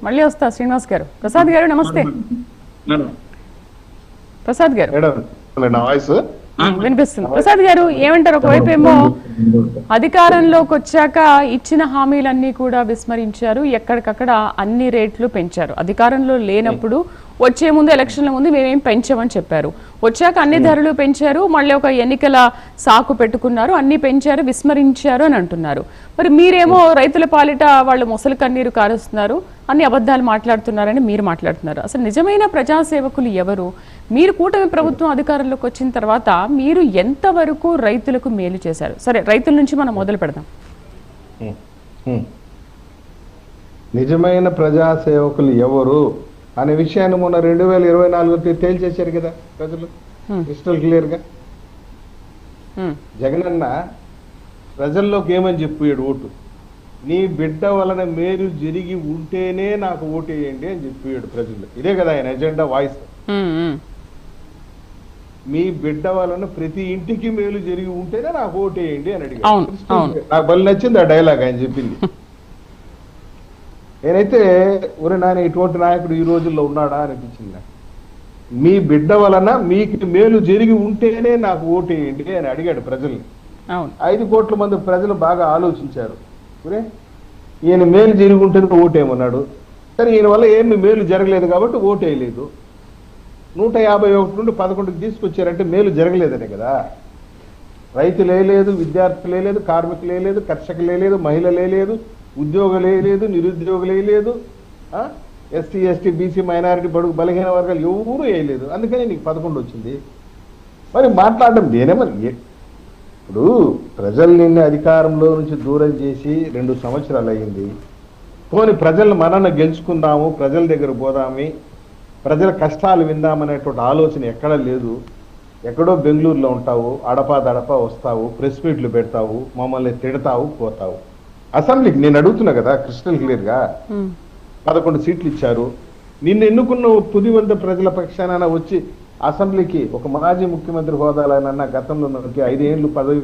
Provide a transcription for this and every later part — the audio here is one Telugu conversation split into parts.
మళ్ళీ వస్తా శ్రీనివాస్ గారు. ప్రసాద్ గారు నమస్తే. ప్రసాద్ గారు వినిపిస్తుంది. ప్రసాద్ గారు ఏమంటారు? ఒకవైపు ఏమో అధికారంలోకి వచ్చాక ఇచ్చిన హామీలన్నీ కూడా విస్మరించారు, ఎక్కడికక్కడ అన్ని రేట్లు పెంచారు. అధికారంలో లేనప్పుడు వచ్చే ముందు ఎలక్షన్ల ముందు మేమేం పెంచామని చెప్పారు, వచ్చాక అన్ని ధరలు పెంచారు, మళ్ళీ ఒక ఎన్నికల సాకు పెట్టుకున్నారు, అన్ని పెంచారు, విస్మరించారు అని అంటున్నారు. మరి మీరేమో రైతుల పాలిట వాళ్ళు మొసలు కన్నీరు కారుస్తున్నారు, అన్ని అబద్ధాలు మాట్లాడుతున్నారని మీరు మాట్లాడుతున్నారు. అసలు నిజమైన ప్రజాసేవకులు ఎవరు? మీరు కూటమి ప్రభుత్వం అధికారంలోకి వచ్చిన తర్వాత మీరు ఎంతవరకు రైతులకు మేలు చేశారు? సరే, రైతుల నుంచి మనం మొదలు పెడదాం. నిజమైన ప్రజాసేవకులు ఎవరు అనే విషయాన్ని మొన్న 2024 తేల్చేశారు కదా ప్రజలు క్రిస్టల్ క్లియర్ గా. జగనన్న ప్రజల్లోకి ఏమని చెప్పాడు? ఓటు నీ బిడ్డ వలన మేలు జరిగి ఉంటేనే నాకు ఓటు వేయండి అని చెప్పాడు ప్రజలు. ఇదే కదా ఆయన ఎజెండా, వాయిస్. మీ బిడ్డ వలన ప్రతి ఇంటికి మేలు జరిగి ఉంటేనే నాకు ఓటు వేయండి అని అడిగాడు. నాకు బలి నచ్చింది ఆ డైలాగ్ ఆయన చెప్పింది. నేనైతే ఒరే నాయన ఇటువంటి నాయకుడు ఈ రోజుల్లో ఉన్నాడా అనిపించింది. మీ బిడ్డ వలన మీకు మేలు జరిగి ఉంటేనే నాకు ఓటు వేయండి అని అడిగాడు ప్రజల్ని. 5 కోట్ల మంది ప్రజలు బాగా ఆలోచించారు. ఒరే ఈయన మేలు జరిగి ఉంటేనే ఓటేయమన్నాడు, కానీ ఈయన వల్ల ఏమి మేలు జరగలేదు కాబట్టి ఓటేయలేదు. 151 నుండి 11కి తీసుకొచ్చారంటే మేలు జరగలేదనే కదా. రైతులే లేదు, విద్యార్థులే లేదు, కార్మికులే లేదు, కర్షకులే లేదు, మహిళలే లేదు, ఉద్యోగులే లేదు, నిరుద్యోగులే లేదు, ఎస్సీ ఎస్టీ బీసీ మైనారిటీ బడుగు బలహీన వర్గాలు ఎవరూ వేయలేదు. అందుకని నీకు 11 వచ్చింది. మరి మాట్లాడడం నేనేమని? ఇప్పుడు ప్రజలు నిన్న అధికారంలో నుంచి దూరం చేసి 2 సంవత్సరాలు అయ్యింది. పోనీ ప్రజలను మనన్న గెలుచుకుందాము, ప్రజల దగ్గర పోదామి, ప్రజల కష్టాలు విందామనేటువంటి ఆలోచన ఎక్కడా లేదు. ఎక్కడో బెంగళూరులో ఉంటావు, అడపా దడపా వస్తావు, ప్రెస్ మీట్లు పెడతావు, మమ్మల్ని తిడతావు, పోతావు. అసెంబ్లీకి నేను అడుగుతున్నా కదా క్రిస్టల్ క్లియర్ గా, 11 సీట్లు ఇచ్చారు. నిన్ను ఎన్నుకున్న తుదివంత ప్రజల పక్షాన వచ్చి అసెంబ్లీకి ఒక మాజీ ముఖ్యమంత్రి హోదాలైనా గతంలో 5 ఏళ్ళు పదవి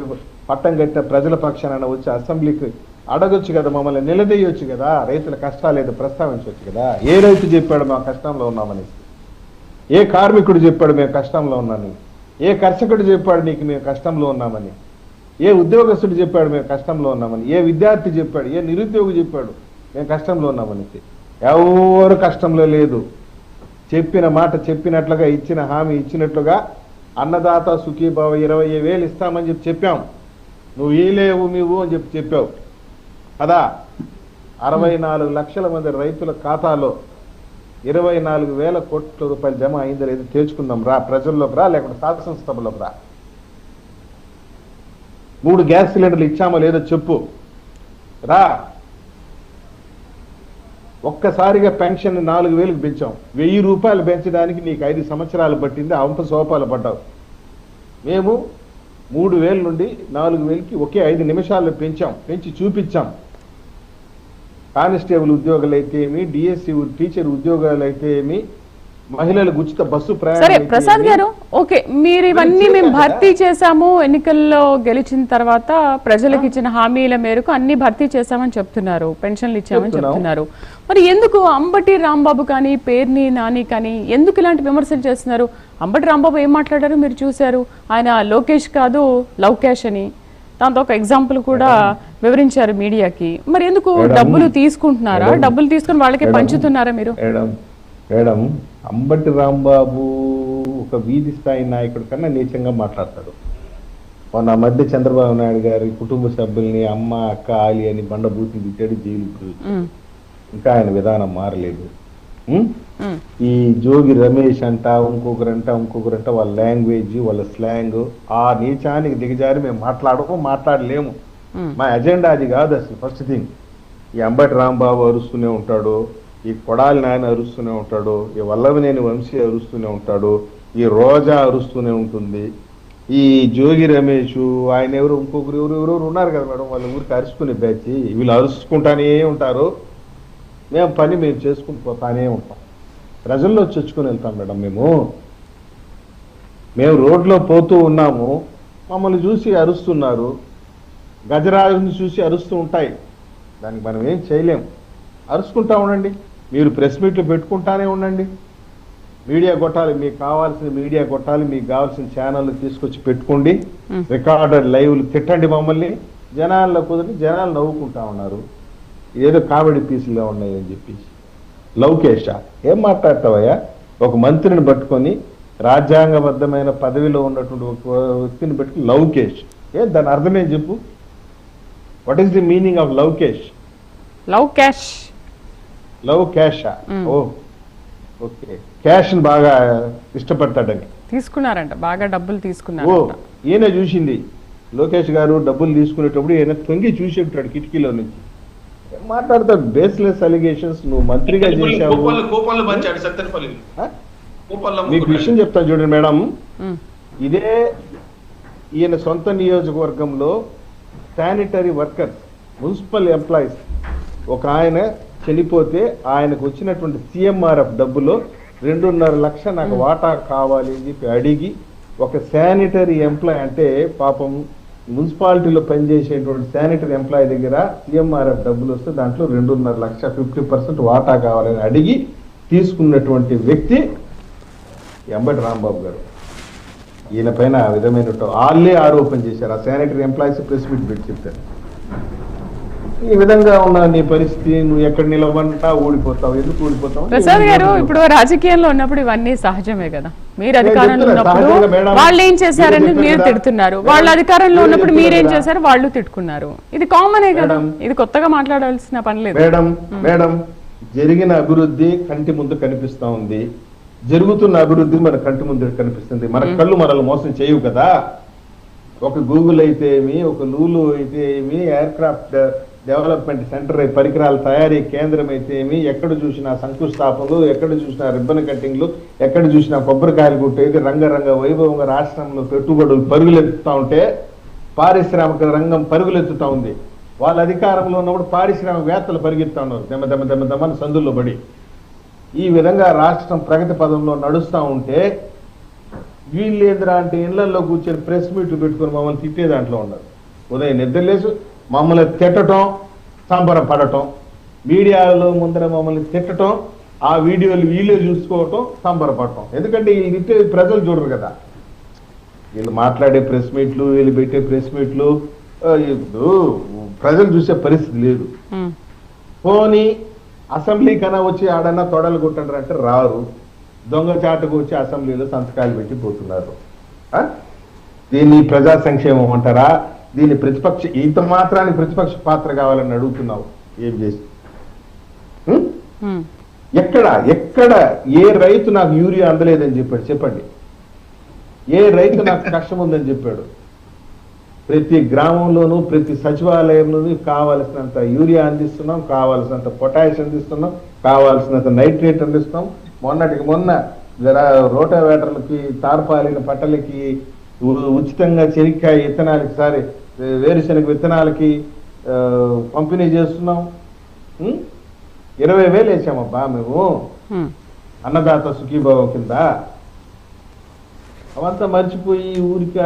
పట్టం కట్టిన ప్రజల పక్షాన వచ్చి అసెంబ్లీకి అడగొచ్చు కదా, మమ్మల్ని నిలదీయొచ్చు కదా, రైతుల కష్టాలు ఏదో ప్రస్తావించవచ్చు కదా. ఏ రైతు చెప్పాడు మా కష్టంలో ఉన్నామని? ఏ కార్మికుడు చెప్పాడు మేము కష్టంలో ఉన్నామని? ఏ కర్షకుడు చెప్పాడు నీకు మేము కష్టంలో ఉన్నామని? ఏ ఉద్యోగస్తుడు చెప్పాడు మేము కష్టంలో ఉన్నామని? ఏ విద్యార్థి చెప్పాడు? ఏ నిరుద్యోగి చెప్పాడు మేము కష్టంలో ఉన్నామని? ఎవరు కష్టంలో లేదు. చెప్పిన మాట చెప్పినట్లుగా, ఇచ్చిన హామీ ఇచ్చినట్లుగా అన్నదాత సుఖీభావ 20,000 ఇస్తామని చెప్పాం. నువ్వు ఏలేవు నీవు అని చెప్పావు కదా. 64 లక్షల మంది రైతుల ఖాతాలో 24,000 కోట్ల రూపాయలు జమ అయిందో లేదో తేల్చుకుందాం రా. ప్రజల్లోకి రా, లేకపోతే శాసనసభలోకి రా. 3 గ్యాస్ సిలిండర్లు ఇచ్చామో లేదో చెప్పు రా. ఒక్కసారిగా పెన్షన్ 4,000కి పెంచాం. 1,000 రూపాయలు పెంచడానికి నీకు 5 సంవత్సరాలు పట్టింది, అంప సోపాలు పడ్డావు. మేము 3,000 నుండి 4,000కి ఒకే 5 నిమిషాల్లో పెంచి చూపించాం. కానిస్టేబుల్ ఉద్యోగాలు అయితే ఏమి, డిఎస్సి టీచర్ ఉద్యోగాలు అయితే ఏమి, మహిళలకు ఉచిత బస్సు ప్రయాణం. సరే ప్రసాద్ గారు, ఓకే, మీరు ఇవన్నీ మేము భర్తీ చేశాము, ఎన్నికల్లో గెలిచిన తర్వాత ప్రజలకు ఇచ్చిన హామీల మేరకు అన్ని భర్తీ చేశామని చెప్తున్నారు, పెన్షన్లు ఇచ్చామని చెప్తున్నారు. మరి ఎందుకు అంబటి రాంబాబు కానీ పేర్ని నాని కానీ ఎందుకు ఇలాంటి విమర్శలు చేస్తున్నారు? అంబటి రాంబాబు ఏం మాట్లాడారు మీరు చూశారు. ఆయన లోకేష్ కాదు లవ్ క్యాష్ అని, దాంతో ఒక ఎగ్జాంపుల్ కూడా వివరించారు మీడియాకి. మరి ఎందుకు డబ్బులు తీసుకుంటున్నారా? డబ్బులు తీసుకుని వాళ్ళకి పంచుతున్నారా మీరు? మేడం, అంబటి రాంబాబు ఒక వీధి స్థాయి నాయకుడి కన్నా నీచంగా మాట్లాడతాడు. మొన్న మధ్య చంద్రబాబు నాయుడు గారి కుటుంబ సభ్యుల్ని అమ్మ అక్క ఆలి అని బండబూతి తిట్టాడు, జైలుకు. ఇంకా ఆయన విధానం మారలేదు. ఈ జోగి రమేష్ అంట, ఇంకొకరంట వాళ్ళ లాంగ్వేజ్, వాళ్ళ స్లాంగ్, ఆ నీచానికి దిగజారి మేము మాట్లాడలేము. మా ఎజెండా అది కాదు అసలు. ఫస్ట్ థింగ్, ఈ అంబటి రాంబాబు అరుస్తూనే ఉంటాడు, ఈ కొడాలి నాయన అరుస్తూనే ఉంటాడు, ఈ వల్లభనేని వంశీ అరుస్తూనే ఉంటాడు, ఈ రోజా అరుస్తూనే ఉంటుంది, ఈ జోగి రమేష్ ఆయన ఎవరెవరు ఉన్నారు కదా మేడం, వాళ్ళ ఊరికి అరుచుకునే బ్యాచ్. వీళ్ళు అరుచుకుంటానే ఉంటారు. మేము చేసుకుంటూ పోతానే ఉంటాం. ప్రజల్లో చొచ్చుకొని వెళ్తాం మేడం. మేము రోడ్లో పోతూ ఉన్నాము, మమ్మల్ని చూసి అరుస్తున్నారు. గజరాజుని చూసి అరుస్తూ ఉంటాయి, దానికి మనం ఏం చేయలేం. అరుచుకుంటా ఉండండి. మీరు ప్రెస్ మీట్లు పెట్టుకుంటానే ఉండండి. మీడియా కొట్టాలి, మీకు కావాల్సిన మీడియా కొట్టాలి, మీకు కావాల్సిన ఛానళ్ళు తీసుకొచ్చి పెట్టుకోండి, రికార్డెడ్ లైవ్లు తిట్టండి మమ్మల్ని. జనాల్లో కుదిరి జనాలు నవ్వుకుంటా ఉన్నారు, ఏదో కామెడీ పీసులుగా ఉన్నాయి అని చెప్పేసి. లౌకేష ఏం మాట్లాడతావయ్యా? ఒక మంత్రిని పట్టుకొని రాజ్యాంగబద్ధమైన పదవిలో ఉన్నటువంటి ఒక వ్యక్తిని పెట్టుకుని లౌకేష్, దాని అర్థమేం చెప్పు? What is the meaning of Loukesh? Love cash. Love cash? Oh okay, cash ని బాగా ఇష్టపడతాడని తీసుకున్నారంట, బాగా డబ్బులు ఓ తీసుకున్నారు. ఈయన చూసింది లోకేష్ గారు డబ్బులు తీసుకునేటప్పుడు ఈయన తొంగి చూసి ఉంటాడు కిటికీలో నుంచి. మాట్లాడతాడు బేస్లెస్ అలిగేషన్స్. నువ్వు మంత్రిగా చేశావు. మీకు విషయం చెప్తాను చూడండి మేడం, ఇదే ఈయన సొంత నియోజకవర్గంలో శానిటరీ వర్కర్స్, మున్సిపల్ ఎంప్లాయీస్ ఒక ఆయన చనిపోతే ఆయనకు వచ్చినటువంటి CMRF డబ్బులో 2.5 లక్షలు నాకు వాటా కావాలి అని చెప్పి అడిగి, ఒక శానిటరీ ఎంప్లాయ్ అంటే పాపం మున్సిపాలిటీలో పనిచేసేటువంటి శానిటరీ ఎంప్లాయీ దగ్గర CMRF డబ్బులు వస్తే దాంట్లో 2.5 లక్ష 50% వాటా కావాలని అడిగి తీసుకున్నటువంటి వ్యక్తి ఎంబటి రాంబాబు గారు. ఈయన పైన ఆ విధమైన వాళ్ళే ఆరోపణ చేశారు. ఆ శానిటరీ ఎంప్లాయీస్ ప్రెస్ మీట్ పెట్టి చెప్తారు, ఈ విధంగా ఉన్న నీ పరిస్థితి, నువ్వు ఎక్కడ నిలబడినా ఓడిపోతావు. ఎందుకు ఓడిపోతావు? ప్రసాద్ గారు, ఇప్పుడు రాజకీయాల్లో ఉన్నప్పుడు ఇవన్నీ సహజమే కదా. మీరు అధికారంలో ఉన్నప్పుడు వాళ్ళు ఏం చేశారని మీరు తిడుతున్నారు, వాళ్ళు అధికారంలో ఉన్నప్పుడు మీరేం చేశారు వాళ్ళు తిట్టుకున్నారు. ఇది కామనే కదా, ఇది కొత్తగా మాట్లాడాల్సిన పని లేదు. మేడం జరిగిన అభివృద్ధి కంటి ముందు కనిపిస్తా ఉంది, జరుగుతున్న అభివృద్ధి మన కంటి ముందు కనిపిస్తుంది. మన కళ్ళు మనల్ని మోసం చేయవు కదా. ఒక గూగుల్ అయితే ఏమి, ఒక లూలు అయితే ఏమి, ఎయిర్ క్రాఫ్ట్ డెవలప్మెంట్ సెంటర్ పరికరాల తయారీ కేంద్రం అయితే ఏమి, ఎక్కడ చూసినా శంకుస్థాపనలు, ఎక్కడ చూసినా రిబ్బన్ కట్టింగ్లు, ఎక్కడ చూసినా కొబ్బరికాయలు కొట్టేది, రంగరంగ వైభవంగా రాష్ట్రంలో పెట్టుబడులు పరుగులెత్తుతా ఉంటే పారిశ్రామిక రంగం పరుగులెత్తుతా ఉంది. వాళ్ళ అధికారంలో ఉన్నప్పుడు పారిశ్రామికవేత్తలు పరిగెత్తా ఉన్నారు దెమ్మని సందుల్లో పడి. ఈ విధంగా రాష్ట్రం ప్రగతి పదంలో నడుస్తూ ఉంటే వీళ్ళేంద్రా అంటే ఇళ్లలో కూర్చొని ప్రెస్ మీట్లు పెట్టుకుని మమ్మల్ని తిట్టే దాంట్లో ఉన్నారు. ఉదయం నిద్రలేసు మమ్మల్ని తిట్టడం, సంబరపడటం, మీడియాలో ముందర మమ్మల్ని తిట్టడం, ఆ వీడియోలు వీళ్ళే చూసుకోవటం, సంబరపడటం. ఎందుకంటే వీళ్ళు తిట్టే ప్రజలు చూడరు కదా. వీళ్ళు మాట్లాడే ప్రెస్ మీట్లు, వీళ్ళు పెట్టే ప్రెస్ మీట్లు ప్రజలు చూసే పరిస్థితి లేదు. పోనీ అసెంబ్లీ కన్నా వచ్చి ఆడన్నా తొడలు కొట్టండి అంటే రారు, దొంగచాటుకు వచ్చి అసెంబ్లీలో సంతకాలు పెట్టి పోతున్నారు. దీన్ని ప్రజా సంక్షేమం అంటారా? దీన్ని ప్రతిపక్ష ఇంత మాత్రానికి ప్రతిపక్ష పాత్ర కావాలని అడుగుతున్నావు. ఏం చేసి ఎక్కడ ఏ రైతు నాకు యూరియా అందలేదని చెప్పాడు? చెప్పండి. ఏ రైతు నాకు కష్టం ఉందని చెప్పాడు? ప్రతి గ్రామంలోనూ ప్రతి సచివాలయంలోనూ కావాల్సినంత యూరియా అందిస్తున్నాం, కావాల్సినంత పొటాష్ అందిస్తున్నాం, కావాల్సినంత నైట్రేట్ అందిస్తున్నాం. మొన్నటికి మొన్న రోటావేటర్లకి, తార్పాలిన పట్టలకి ఉచితంగా చెనిక్కాయ విత్తనాలకి, వేరుశనగ విత్తనాలకి పంపిణీ చేస్తున్నాం. 20,000 వేసామబ్బా మేము అన్నదాత సుఖీభావం కింద. అవంతా మర్చిపోయి ఊరిక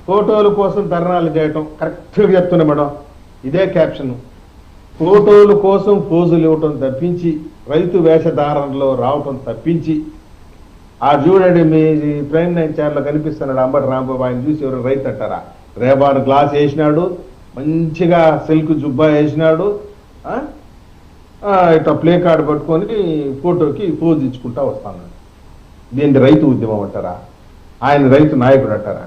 ఫోటోల కోసం ధర్నాలు చేయటం. కరెక్ట్గా చెప్తున్నా మేడం, ఇదే క్యాప్షన్. ఫోటోల కోసం పోజులు ఇవ్వటం తప్పించి, రైతు వేషధారణలో రావటం తప్పించి, ఆ చూడండి మీ ప్రైమ్ 9 ఛానల్లో కనిపిస్తున్నాడు అంబటి రాంబాబు, ఆయన చూసి ఎవరు రైతు అంటారా? రేబాడు గ్లాస్ వేసినాడు, మంచిగా సిల్క్ జుబ్బా వేసినాడు, ఇట్లా ప్లే కార్డు పట్టుకొని ఫోటోకి పోజ్ ఇచ్చుకుంటా వస్తాను. దీన్ని రైతు ఉద్యమం అంటారా? ఆయన రైతు నాయకుడు అంటారా?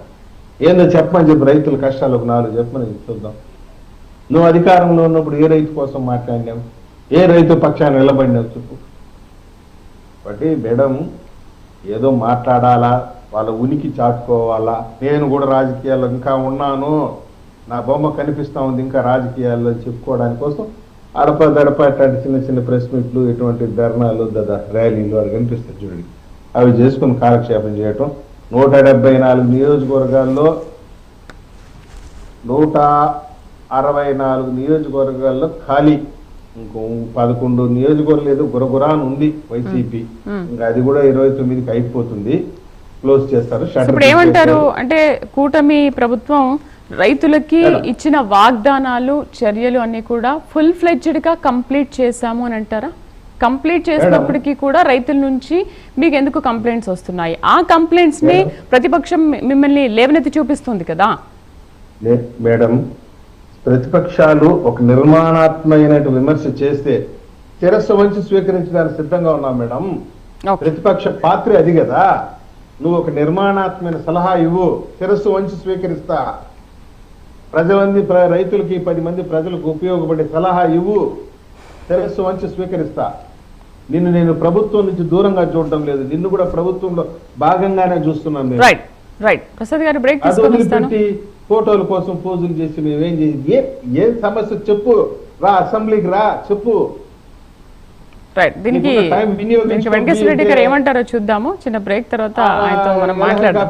ఏందో చెప్పమని చెప్పి రైతుల కష్టాలు ఒక 4 చెప్పమని చూద్దాం. నువ్వు అధికారంలో ఉన్నప్పుడు ఏ రైతు కోసం మాట్లాడినావు? ఏ రైతు పక్షాన్ని నిలబడినావు చెప్పు. బట్టి మేడం ఏదో మాట్లాడాలా, వాళ్ళ ఉనికి చాటుకోవాలా. నేను కూడా రాజకీయాల్లో ఇంకా ఉన్నాను, నా బొమ్మ కనిపిస్తూ ఉంది ఇంకా రాజకీయాల్లో చెప్పుకోవడానికి కోసం అడప అట్లాంటి చిన్న చిన్న ప్రెస్ మీట్లు, ఎటువంటి ధర్నాలు, ర్యాలీలు అవి కనిపిస్తాయి చూడండి. అవి చేసుకుని కాలక్షేపం చేయటం. 174 నియోజకవర్గాల్లో 164 నియోజకవర్గాల్లో ఖాళీ. ఇంకో 11 నియోజకవర్గం లేదు, గురగురాన్ ఉంది వైసీపీ. ఇంకా అది కూడా 29కి అయిపోతుంది, క్లోజ్ చేస్తారు. ఇప్పుడు ఏమంటారు అంటే కూటమి ప్రభుత్వం రైతులకి ఇచ్చిన వాగ్దానాలు, చర్యలు అన్ని కూడా ఫుల్ ఫ్లెడ్జ్డ్ గా కంప్లీట్ చేశాము అని అంటారా? కంప్లీట్ చేసినప్పటికీ కూడా రైతుల నుంచి మీకు ఎందుకు కంప్లైంట్స్ వస్తున్నాయి? ఆ కంప్లైంట్స్ ని ప్రతిపక్షం మిమ్మల్ని లేవనెత్తి చూపిస్తుంది కదా మేడం. ప్రతిపక్షాలు ఒక నిర్మాణాత్మకమైన విమర్శ చేస్తే శిరస్సు వంచి స్వీకరించడానికి సిద్ధంగా ఉన్నాం మేడం. ప్రతిపక్ష పాత్ర అది కదా. నువ్వు ఒక నిర్మాణాత్మకమైన సలహా ఇవ్వు, శిరస్సు వంచి స్వీకరిస్తా. రైతులకి 10 మంది ప్రజలకు ఉపయోగపడే సలహా ఇవ్వు, శిరస్సు వంచి స్వీకరిస్తా. నేను ప్రభుత్వం నుంచి దూరంగా చూడటం లేదు, నిన్ను కూడా ప్రభుత్వంలో భాగంగానే చూస్తున్నాను. రైట్ ప్రసాద్ గారు, బ్రేక్ తీసుకొని ఫోటోల కోసం పోజులు చేసి మేమేం చేసి ఏ సమస్య చెప్పు, రా అసెంబ్లీకి రా చెప్పు. దీనికి వెంకటేశ్వర రెడ్డి గారు ఏమంటారో చూద్దాము. చిన్న బ్రేక్ తర్వాత ఆయనతో మనం మాట్లాడదాం.